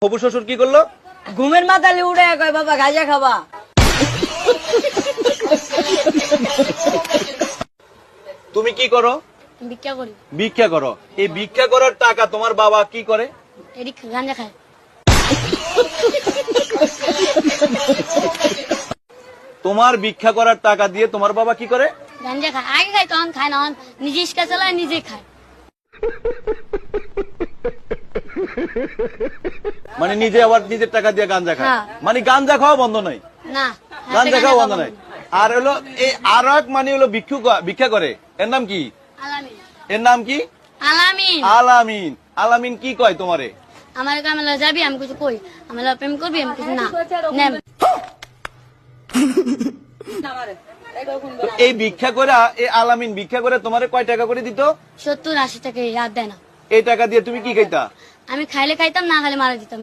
হবু শ্বশুর কি করলো? ঘুমের মাথালে উড়ে কয় বাবা গাঁজা খাবা। তুমি কি করো? ভিক্ষা করি। ভিক্ষা করো। এই ভিক্ষা করার টাকা তোমার বাবা কি করে? এদিক গাঁজা খায়। তোমার ভিক্ষা করার টাকা দিয়ে তোমার বাবা কি করে? গাঁজা খায়। আগে খায় তখন খায় না, নিজে ইস্কা চালায় নিজে খায়। মানে নিজে আবার নিজের টাকা দিয়ে গাঞ্জা খায়। হ্যাঁ। মানে গাঞ্জা খাওয়া বন্ধ নাই, না গাঞ্জা খাওয়া বন্ধ নাই। আর হলো এই আর এক মানে হলো ভিক্ষা করে, এর নাম কি? আলামিন। এর নাম কি? আলামিন। আলামিন। আলামিন কি কয় তোমারে? আমার কামলা যাবি, আমি কিছু কই, আমার প্রেম করবি, আমি কিছু না নেম। তো এই ভিক্ষা করে, এই আলামিন ভিক্ষা করে তোমারে কয় টাকা করে দিত? 70-80 টাকা ইয়াদ দেয় না। এই টাকা দিয়ে তুমি কি খাইতা? আমি খাইলে খাইতাম, না খাইলে মারা দিতাম।